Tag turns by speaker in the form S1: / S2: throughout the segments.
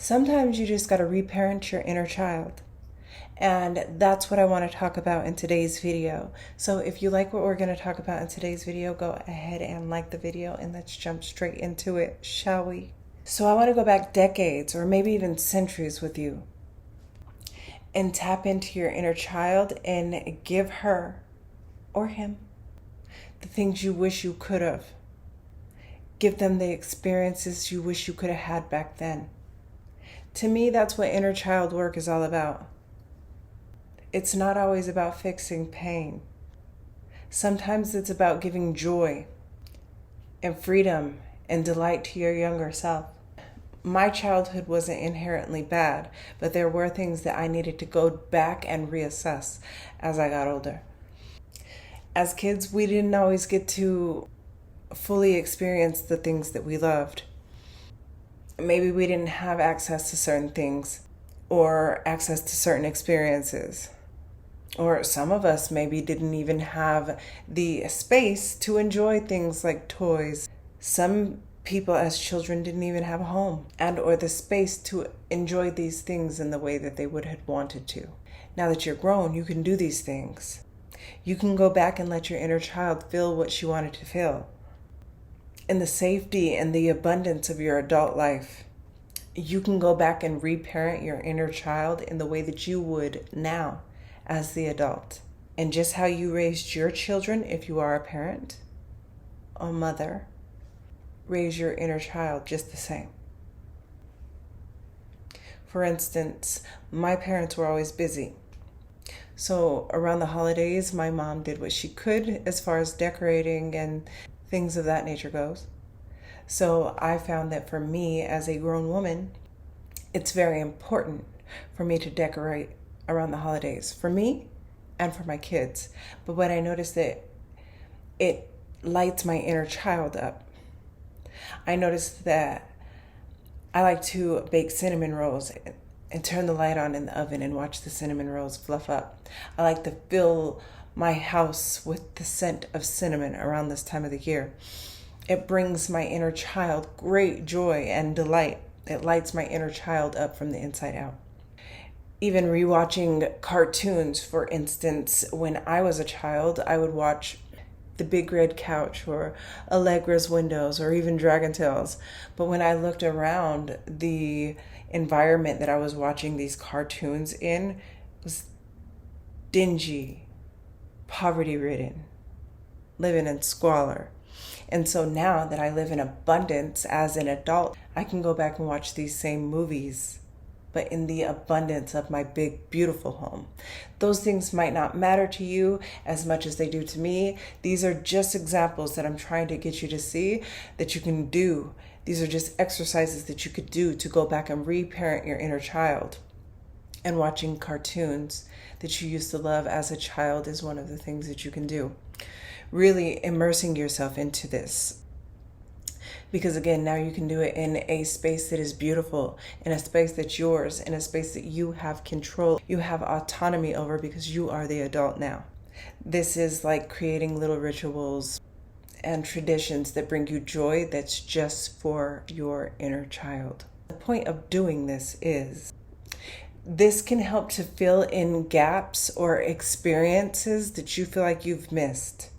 S1: Sometimes you just got to reparent your inner child. And that's what I want to talk about in today's video. So if you like what we're going to talk about in today's video, go ahead and like the video and let's jump straight into it, shall we? So I want to go back decades or maybe even centuries with you and tap into your inner child and give her or him the things you wish you could have. Give them the experiences you wish you could have had back then. To me, that's what inner child work is all about. It's not always about fixing pain. Sometimes it's about giving joy and freedom and delight to your younger self. My childhood wasn't inherently bad, but there were things that I needed to go back and reassess as I got older. As kids, we didn't always get to fully experience the things that we loved. Maybe we didn't have access to certain things or access to certain experiences. Or some of us maybe didn't even have the space to enjoy things like toys. Some people as children didn't even have a home and or the space to enjoy these things in the way that they would have wanted to. Now that you're grown, you can do these things. You can go back and let your inner child feel what she wanted to feel. In the safety and the abundance of your adult life, you can go back and reparent your inner child in the way that you would now as the adult. And just how you raised your children, if you are a parent or mother, raise your inner child just the same. For instance, my parents were always busy. So around the holidays, my mom did what she could as far as decorating and things of that nature goes. So I found that for me as a grown woman, it's very important for me to decorate around the holidays, for me and for my kids. But what I noticed that it lights my inner child up. I noticed that I like to bake cinnamon rolls and turn the light on in the oven and watch the cinnamon rolls fluff up. I like to fill my house with the scent of cinnamon around this time of the year. It brings my inner child great joy and delight. It lights my inner child up from the inside out. Even rewatching cartoons, for instance, when I was a child, I would watch The Big Red Couch or Allegra's Windows or even Dragon Tales. But when I looked around, the environment that I was watching these cartoons in was dingy, poverty-ridden, living in squalor. And so now that I live in abundance as an adult, I can go back and watch these same movies, but in the abundance of my big, beautiful home. Those things might not matter to you as much as they do to me. These are just examples that I'm trying to get you to see that you can do. These are just exercises that you could do to go back and reparent your inner child. And watching cartoons that you used to love as a child is one of the things that you can do. Really immersing yourself into this. Because again, now you can do it in a space that is beautiful, in a space that's yours, in a space that you have control, you have autonomy over because you are the adult now. This is like creating little rituals and traditions that bring you joy that's just for your inner child. The point of doing this can help to fill in gaps or experiences that you feel like you've missed.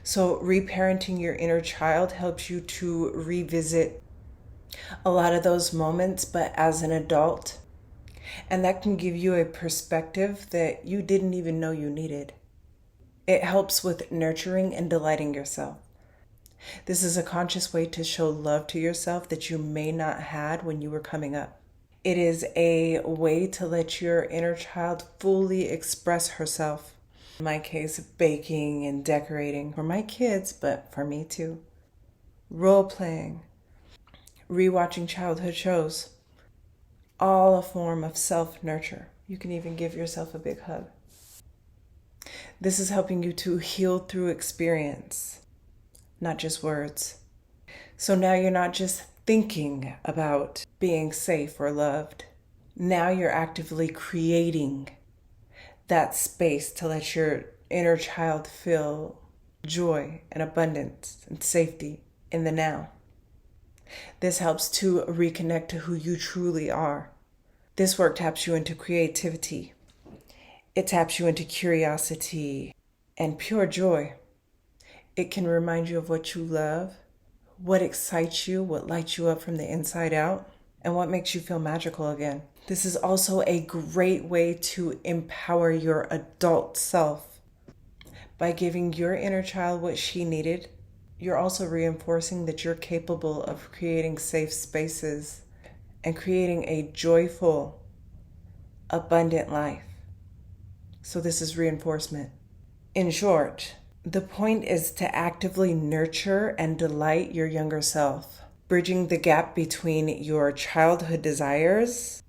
S1: So reparenting your inner child helps you to revisit a lot of those moments, but as an adult. And that can give you a perspective that you didn't even know you needed. It helps with nurturing and delighting yourself. This is a conscious way to show love to yourself that you may not had when you were coming up. It is a way to let your inner child fully express herself. In my case, baking and decorating for my kids, but for me too. Role playing, rewatching childhood shows, all a form of self-nurture. You can even give yourself a big hug. This is helping you to heal through experience, not just words. So now you're not just thinking about being safe or loved. Now you're actively creating that space to let your inner child feel joy and abundance and safety in the now. This helps to reconnect to who you truly are. This work taps you into creativity. It taps you into curiosity and pure joy. It can remind you of what you love, what excites you, what lights you up from the inside out, and what makes you feel magical again. This is also a great way to empower your adult self. By giving your inner child what she needed, you're also reinforcing that you're capable of creating safe spaces and creating a joyful, abundant life. So this is reinforcement. In short, the point is to actively nurture and delight your younger self, bridging the gap between your childhood desires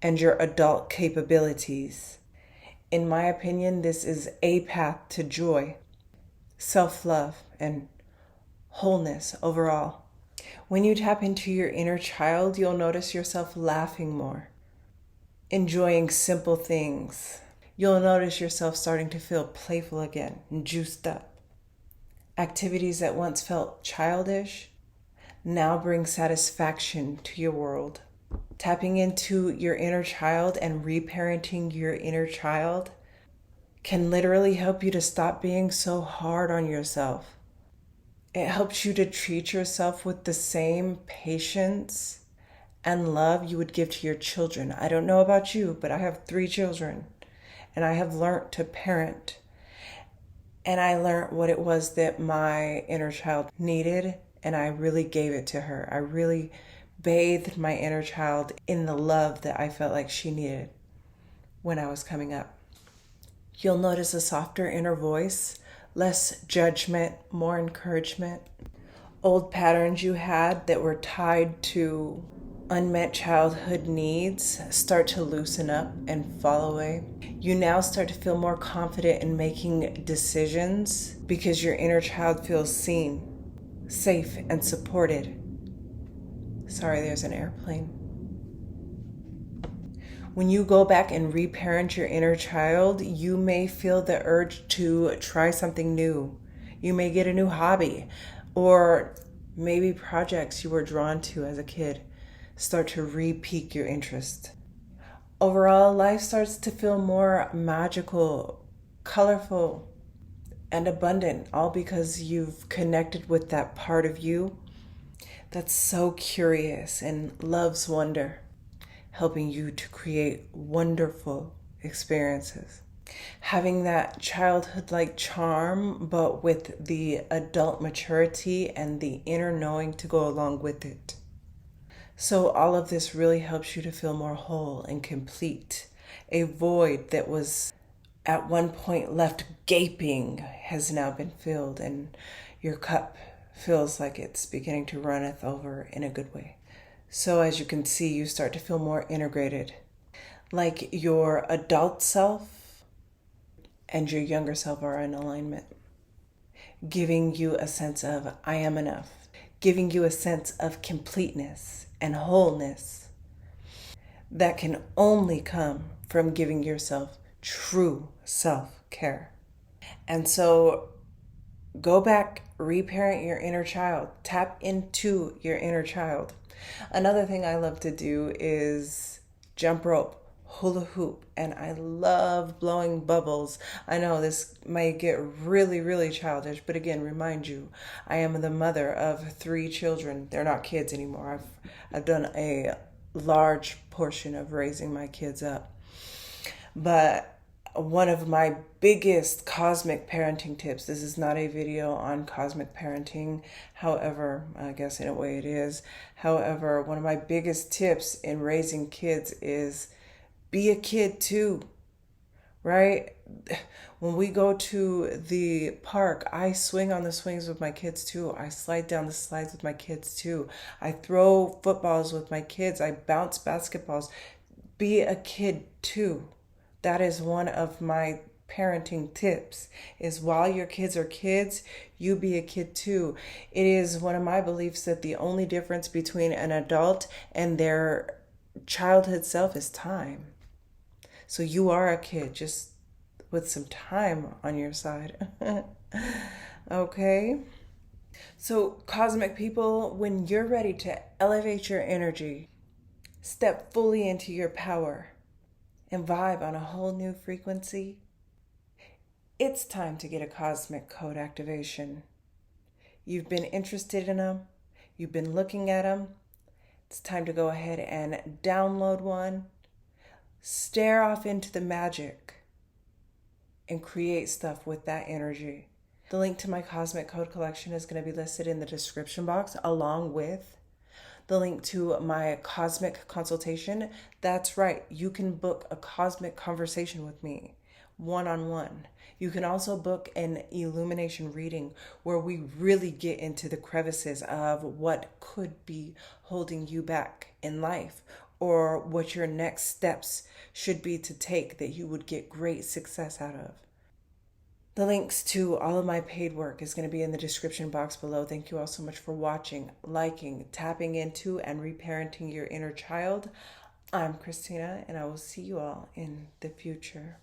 S1: and your adult capabilities. In my opinion, this is a path to joy, self-love, and wholeness overall. When you tap into your inner child, you'll notice yourself laughing more, enjoying simple things. You'll notice yourself starting to feel playful again and juiced up. Activities that once felt childish now bring satisfaction to your world. Tapping into your inner child and reparenting your inner child can literally help you to stop being so hard on yourself. It helps you to treat yourself with the same patience and love you would give to your children. I don't know about you, but I have 3 children, and I have learned to parent. And I learned what it was that my inner child needed, and I really gave it to her. I really bathed my inner child in the love that I felt like she needed when I was coming up. You'll notice a softer inner voice, less judgment, more encouragement. Old patterns you had that were tied to unmet childhood needs start to loosen up and fall away. You now start to feel more confident in making decisions because your inner child feels seen, safe, and supported. Sorry, there's an airplane. When you go back and reparent your inner child, you may feel the urge to try something new. You may get a new hobby, or maybe projects you were drawn to as a kid start to re-pique your interest. Overall, life starts to feel more magical, colorful, and abundant, all because you've connected with that part of you that's so curious and loves wonder, helping you to create wonderful experiences. Having that childhood-like charm, but with the adult maturity and the inner knowing to go along with it. So all of this really helps you to feel more whole and complete. A void that was at one point left gaping has now been filled, and your cup feels like it's beginning to runneth over in a good way. So as you can see, you start to feel more integrated, like your adult self and your younger self are in alignment, giving you a sense of I am enough, giving you a sense of completeness and wholeness that can only come from giving yourself true self-care. And so go back, reparent your inner child, tap into your inner child. Another thing I love to do is jump rope, hula hoop, and I love blowing bubbles. I know this may get really, really childish, but again, remind you, I am the mother of 3 children. They're not kids anymore. I've done a large portion of raising my kids up. But one of my biggest cosmic parenting tips, this is not a video on cosmic parenting, however, I guess in a way it is. However, one of my biggest tips in raising kids is be a kid too, right? When we go to the park, I swing on the swings with my kids too. I slide down the slides with my kids too. I throw footballs with my kids. I bounce basketballs. Be a kid too. That is one of my parenting tips, is while your kids are kids, you be a kid too. It is one of my beliefs that the only difference between an adult and their childhood self is time. So you are a kid, just with some time on your side. Okay? So, cosmic people, when you're ready to elevate your energy, step fully into your power, and vibe on a whole new frequency, it's time to get a cosmic code activation. You've been interested in them, you've been looking at them. It's time to go ahead and download one, stare off into the magic, and create stuff with that energy. The link to my Cosmic Code collection is going to be listed in the description box, along with the link to my cosmic consultation. That's right, you can book a cosmic conversation with me one-on-one. You can also book an illumination reading where we really get into the crevices of what could be holding you back in life, or what your next steps should be to take that you would get great success out of. The links to all of my paid work is going to be in the description box below. Thank you all so much for watching, liking, tapping into, and reparenting your inner child. I'm Christina, and I will see you all in the future.